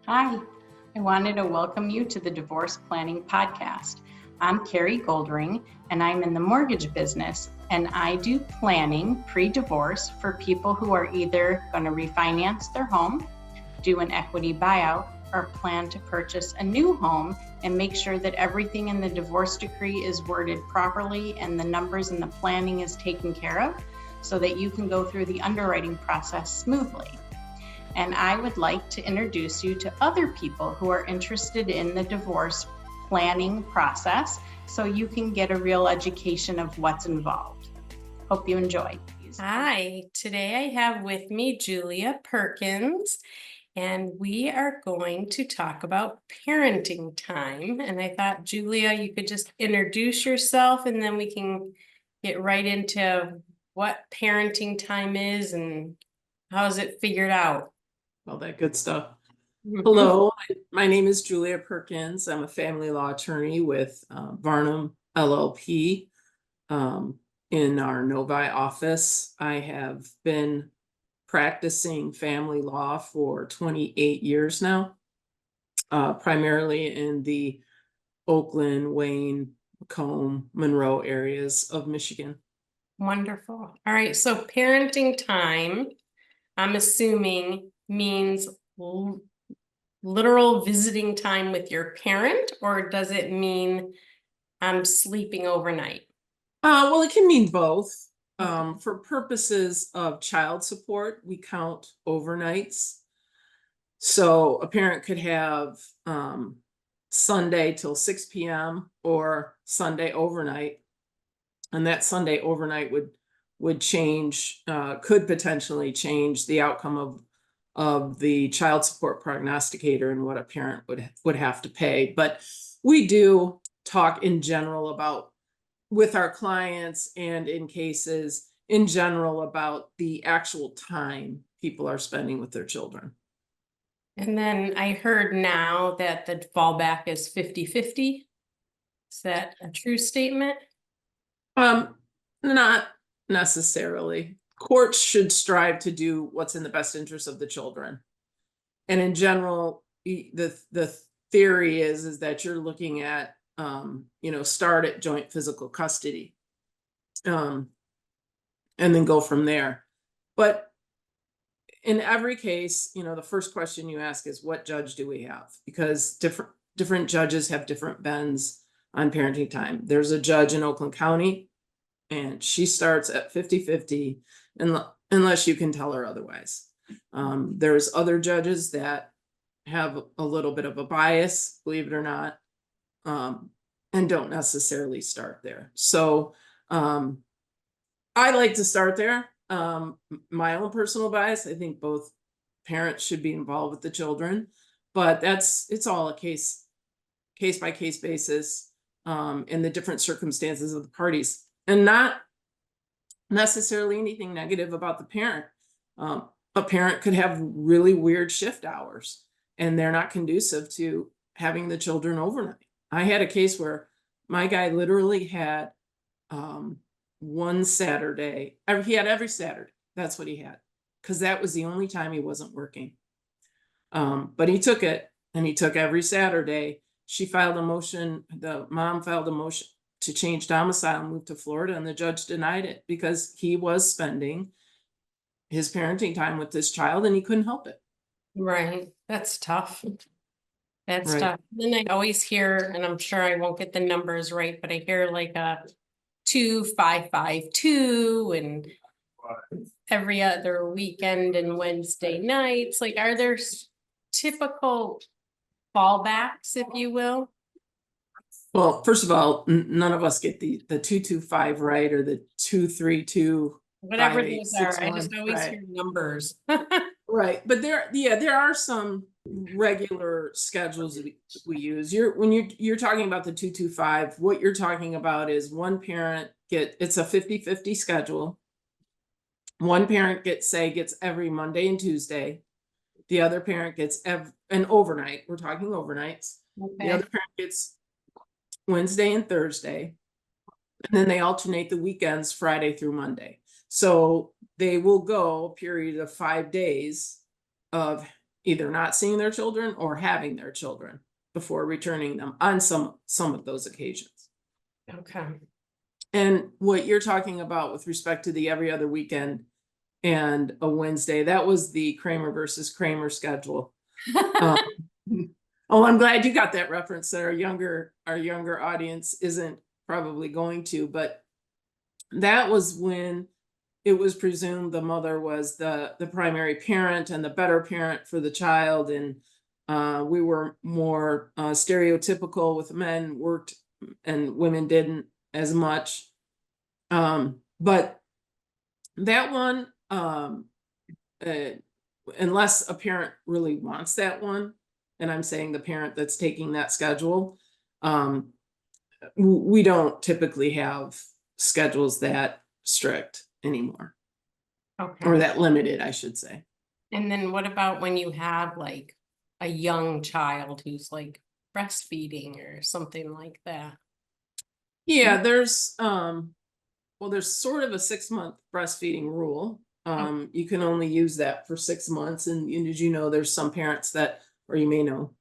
Hi, I wanted to welcome you to the Divorce Planning Podcast. I'm Carri Goldring, and I'm in the mortgage business, and I do planning pre-divorce for people who are either going to refinance their home, do an equity buyout, or plan to purchase a new home and make sure that everything in the divorce decree is worded properly and the numbers and the planning is taken care of so that you can go through the underwriting process smoothly. And I would like to introduce you to other people who are interested in the divorce planning process so you can get a real education of what's involved. Hope you enjoy. Hi, today I have with me Julia Perkins, and we are going to talk about parenting time. And I thought, Julia, you could just introduce yourself and then we can get right into what parenting time is and how is it figured out. All that good stuff. Hello, my name is Julia Perkins. I'm a family law attorney with Varnum LLP in our Novi office. I have been practicing family law for 28 years now, primarily in the Oakland, Wayne, Macomb, Monroe areas of Michigan. Wonderful. All right, so parenting time, I'm assuming, means literal visiting time with your parent, or does it mean I'm sleeping overnight? Well, it can mean both. For purposes of child support, we count overnights. So a parent could have Sunday till 6 p.m. or Sunday overnight. And that Sunday overnight would change, could potentially change the outcome of the child support prognosticator and what a parent would have to pay. But we do talk in general about, with our clients and in cases in general, about the actual time people are spending with their children. And then I heard now that the fallback is 50-50. Is that a true statement? Not necessarily. Courts should strive to do what's in the best interest of the children. And in general, the theory is that you're looking at start at joint physical custody. And then go from there. But in every case, the first question you ask is, what judge do we have? Because different judges have different bends on parenting time. There's a judge in Oakland County, and she starts at 50-50 unless you can tell her otherwise. There's other judges that have a little bit of a bias, believe it or not, and don't necessarily start there. So I like to start there. My own personal bias, I think both parents should be involved with the children, but it's all a case by case basis, in the different circumstances of the parties, and not necessarily anything negative about the parent. A parent could have really weird shift hours and they're not conducive to having the children overnight. I had a case where my guy literally had one Saturday, he had every Saturday. That's what he had, because that was the only time he wasn't working. But he took it, and he took every Saturday. The mom filed a motion to change domicile and move to Florida, and the judge denied it because he was spending his parenting time with this child and he couldn't help it. Right. That's tough. That's Right. tough. Then I always hear, and I'm sure I won't get the numbers right, but I hear like a 2-5-5-2 and every other weekend and Wednesday nights. Like, are there typical fallbacks, if you will? Well, first of all, none of us get the 2-2-5 right, or the 2-3-2. Whatever 5-8-6-1, those are, I just always right. hear numbers. Right, but there are some regular schedules that we use. When you're talking about the 2-2-5, what you're talking about is one parent it's a 50-50 schedule. One parent gets every Monday and Tuesday. The other parent gets an overnight. We're talking overnights. Okay. The other parent gets Wednesday and Thursday, and then they alternate the weekends, Friday through Monday. So they will go a period of 5 days of either not seeing their children or having their children before returning them on some of those occasions. Okay. And what you're talking about with respect to the every other weekend and a Wednesday, that was the Kramer versus Kramer schedule. Oh, I'm glad you got that reference that our younger audience isn't probably going to, but that was when it was presumed the mother was the primary parent and the better parent for the child. And we were more stereotypical, with men worked and women didn't as much. But that one, unless a parent really wants that one, and I'm saying the parent that's taking that schedule, we don't typically have schedules that strict anymore, Okay. or that limited, I should say. And then what about when you have like a young child who's like breastfeeding or something like that? Yeah, there's sort of a 6-month breastfeeding rule. You can only use that for 6 months. And did you know there's some parents that, or you may know,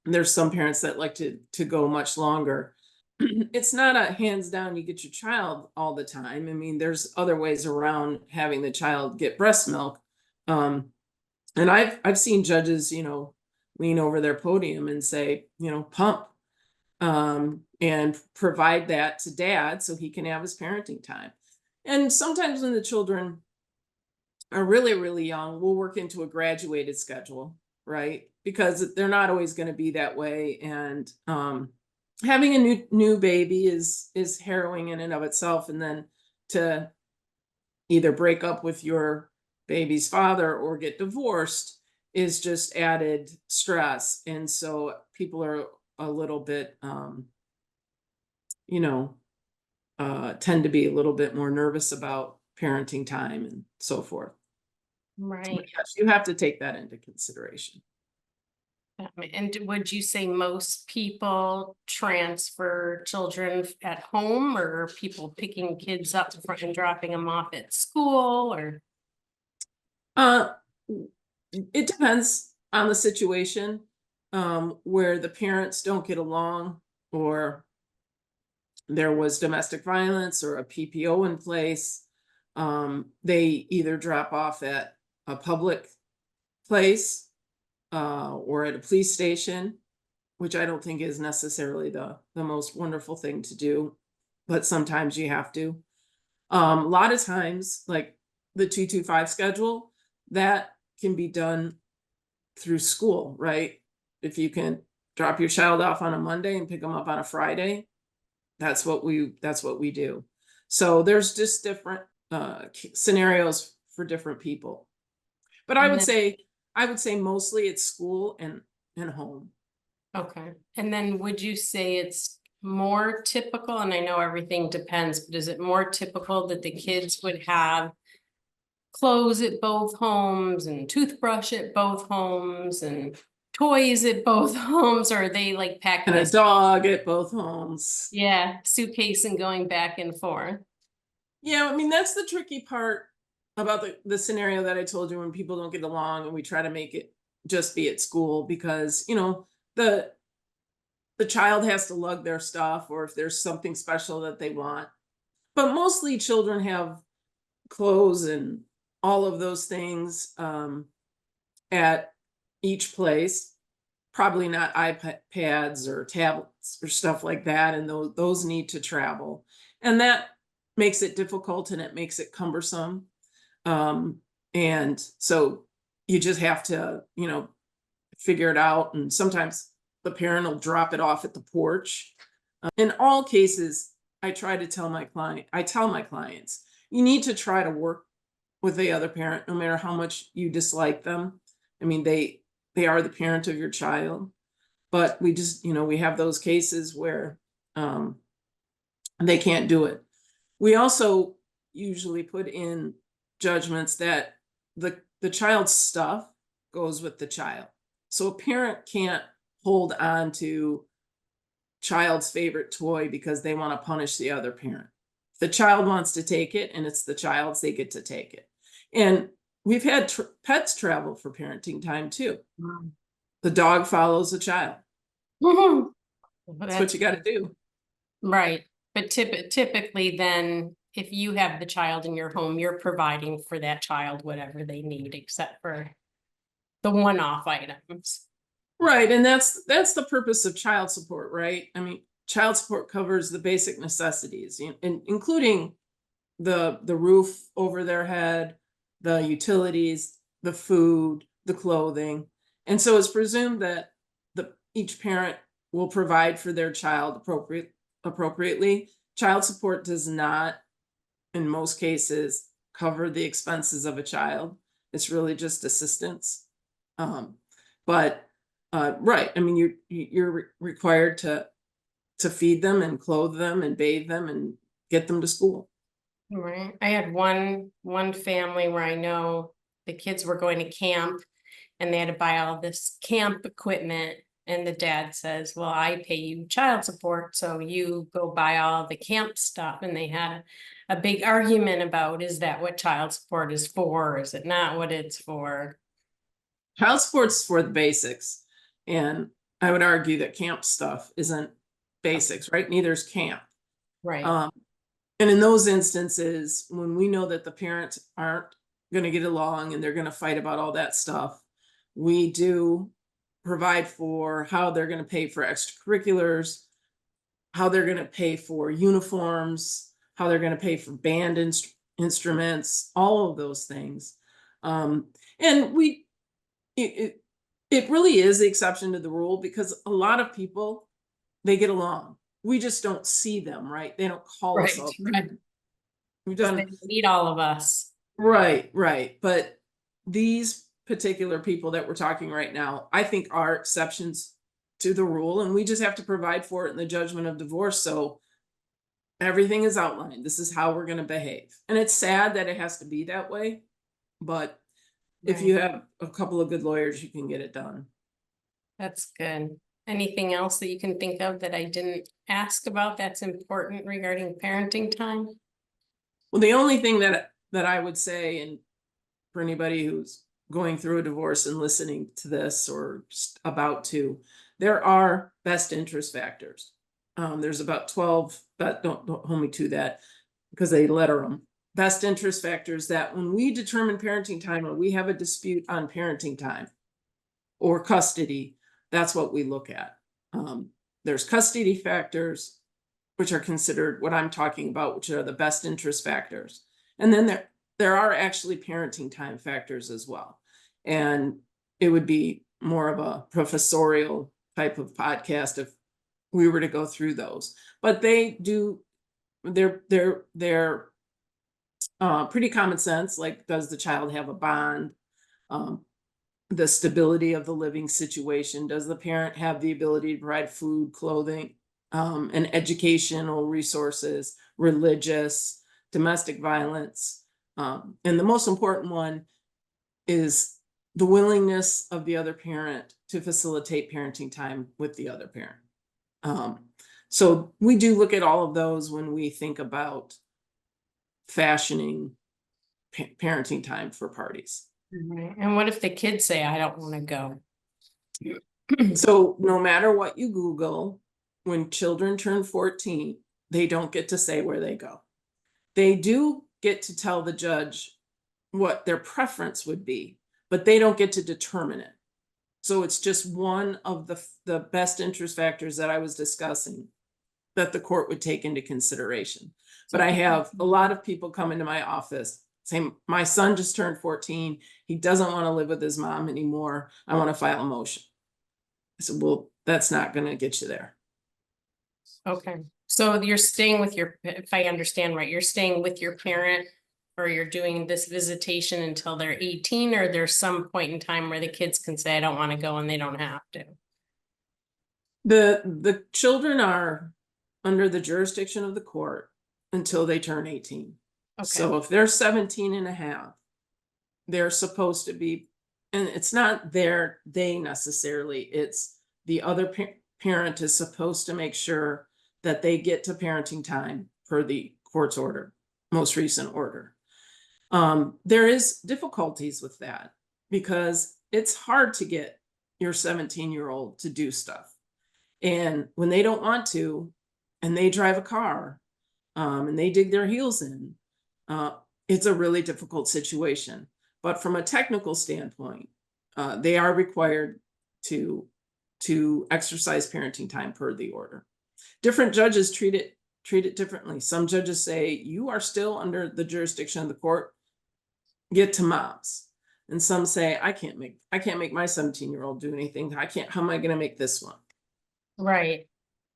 there's some parents that like to go much longer. It's not a hands down, you get your child all the time. I mean, there's other ways around having the child get breast milk. And I've seen judges, lean over their podium and say, pump, and provide that to dad so he can have his parenting time. And sometimes when the children are really, really young, we'll work into a graduated schedule, right? Because they're not always going to be that way. And having a new baby is harrowing in and of itself. And then to either break up with your baby's father or get divorced is just added stress. And so people are a little bit, tend to be a little bit more nervous about parenting time and so forth. Right. But yes, you have to take that into consideration. And would you say most people transfer children at home, or people picking kids up and dropping them off at school, or? It depends on the situation, where the parents don't get along, or there was domestic violence or a PPO in place. They either drop off at a public place or at a police station, which I don't think is necessarily the most wonderful thing to do, but sometimes you have to. A lot of times, like the 225 schedule, that can be done through school, right? If you can drop your child off on a Monday and pick them up on a Friday, that's what we do. So there's just different scenarios for different people. But I would say mostly it's school and home. Okay. And then would you say it's more typical, and I know everything depends, but is it more typical that the kids would have clothes at both homes and toothbrush at both homes and toys at both homes, or are they like packing And a dog at both homes? Yeah, suitcase and going back and forth. Yeah, I mean, that's the tricky part about the scenario that I told you, when people don't get along and we try to make it just be at school, because the child has to lug their stuff, or if there's something special that they want. But mostly children have clothes and all of those things at each place. Probably not iPads or tablets or stuff like that, and those need to travel, and that makes it difficult and it makes it cumbersome. And so you just have to figure it out, and sometimes the parent will drop it off at the porch. In all cases, I tell my clients, you need to try to work with the other parent, no matter how much you dislike them. I mean, they are the parent of your child, but we just, we have those cases where they can't do it. We also usually put in judgments that the child's stuff goes with the child. So a parent can't hold on to child's favorite toy because they want to punish the other parent. If the child wants to take it and it's the child's, they get to take it. And we've had pets travel for parenting time too. Wow. The dog follows the child. Well, That's what you got to do. right. But typically then, if you have the child in your home, you're providing for that child whatever they need, except for the one-off items. Right, and that's the purpose of child support, right? I mean, child support covers the basic necessities, including the roof over their head, the utilities, the food, the clothing. And so it's presumed that each parent will provide for their child appropriately. Child support does not, in most cases, cover the expenses of a child. It's really just assistance. But right, I mean, you're required to feed them and clothe them and bathe them and get them to school. Right. I had one family where I know the kids were going to camp and they had to buy all this camp equipment. And the dad says, well, I pay you child support, so you go buy all the camp stuff. And they had a big argument about, is that what child support is for? Is it not what it's for? Child support's for the basics. And I would argue that camp stuff isn't basics, right? Neither is camp. Right. And in those instances, when we know that the parents aren't going to get along and they're going to fight about all that stuff, we do provide for how they're going to pay for extracurriculars, how they're going to pay for uniforms, how they're going to pay for band instruments, all of those things. And it really is the exception to the rule, because a lot of people, they get along. We just don't see them, right? They don't call us up. Right. We've They done need all of us. right. But these particular people that we're talking right now, I think are exceptions to the rule, and we just have to provide for it in the judgment of divorce. So everything is outlined. This is how we're going to behave. And it's sad that it has to be that way, but if you have a couple of good lawyers, you can get it done. That's good. Anything else that you can think of that I didn't ask about that's important regarding parenting time? Well, the only thing that I would say, and for anybody who's going through a divorce and listening to this or just about to, there are best interest factors. There's about 12, but don't hold me to that because they letter them. Best interest factors that when we determine parenting time, or we have a dispute on parenting time or custody, that's what we look at. There's custody factors, which are considered what I'm talking about, which are the best interest factors. And then there are actually parenting time factors as well. And it would be more of a professorial type of podcast if we were to go through those. But they're pretty common sense. Like, does the child have a bond? The stability of the living situation. Does the parent have the ability to provide food, clothing, and educational resources, religious, domestic violence? And the most important one is the willingness of the other parent to facilitate parenting time with the other parent. So we do look at all of those when we think about fashioning parenting time for parties. Right. And what if the kids say, I don't want to go? So no matter what you Google, when children turn 14, they don't get to say where they go. They do get to tell the judge what their preference would be, but they don't get to determine it. So it's just one of the best interest factors that I was discussing that the court would take into consideration. But I have a lot of people come into my office saying, my son just turned 14. He doesn't want to live with his mom anymore. I want to file a motion. I said, well, that's not going to get you there. Okay. So you're staying with if I understand right, you're staying with your parent, or you're doing this visitation until they're 18, or there's some point in time where the kids can say, I don't want to go, and they don't have to. The children are under the jurisdiction of the court until they turn 18. Okay. So if they're 17 and a half, they're supposed to be, and it's not they necessarily, it's the other parent is supposed to make sure that they get to parenting time per the court's order, most recent order. There is difficulties with that because it's hard to get your 17-year-old to do stuff. And when they don't want to, and they drive a car, and they dig their heels in, it's a really difficult situation. But from a technical standpoint, they are required to exercise parenting time per the order. Different judges treat it differently. Some judges say you are still under the jurisdiction of the court, get to moms. And some say I can't make my 17-year-old do anything. How am I going to make this one? Right.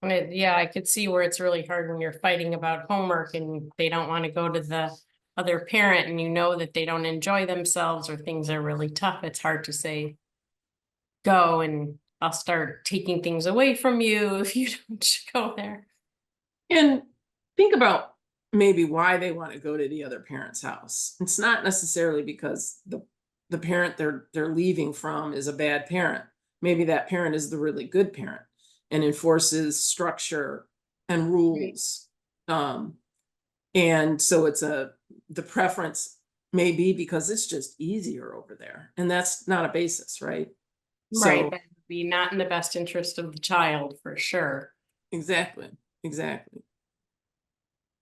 Yeah, I could see where it's really hard when you're fighting about homework and they don't want to go to the other parent and you know that they don't enjoy themselves or things are really tough. It's hard to say, go and I'll start taking things away from you if you don't go there. And think about maybe why they want to go to the other parent's house. It's not necessarily because the parent they're leaving from is a bad parent. Maybe that parent is the really good parent and enforces structure and rules. And so the preference may be because it's just easier over there. And that's not a basis, right? Right. So, That would be not in the best interest of the child for sure. exactly.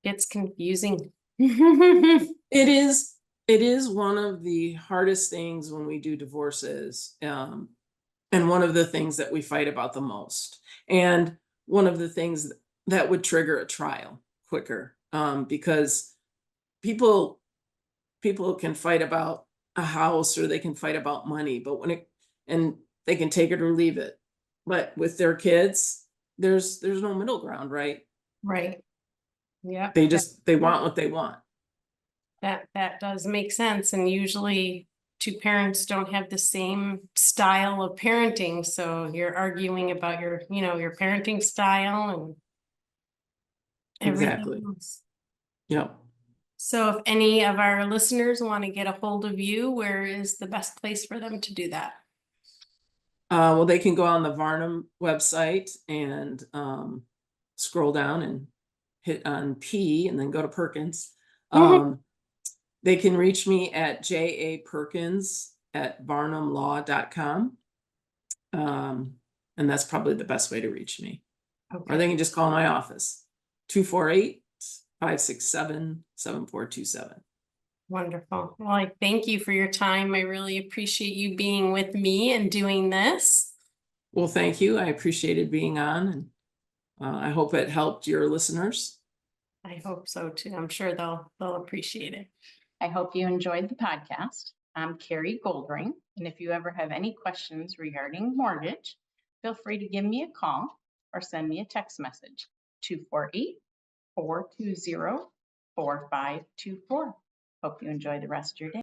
It's confusing. It is one of the hardest things when we do divorces, and one of the things that we fight about the most, and one of the things that would trigger a trial quicker, because people can fight about a house or they can fight about money, but and they can take it or leave it. But with their kids, there's no middle ground, right? Right. Yeah. They want what they want. That does make sense. And usually two parents don't have the same style of parenting. So you're arguing about your parenting style and everything Exactly. else. Yep. So if any of our listeners want to get a hold of you, where is the best place for them to do that? Well, they can go on the Varnum website and scroll down and hit on P and then go to Perkins. They can reach me at japerkins@varnumlaw.com. And that's probably the best way to reach me. Okay. Or they can just call my office, 248-567-7427. Wonderful. Well, I thank you for your time. I really appreciate you being with me and doing this. Well, thank you. I appreciated being on, and I hope it helped your listeners. I hope so too. I'm sure they'll appreciate it. I hope you enjoyed the podcast. I'm Carri Goldring, and if you ever have any questions regarding mortgage, feel free to give me a call or send me a text message, 248-420-4524. Hope you enjoy the rest of your day.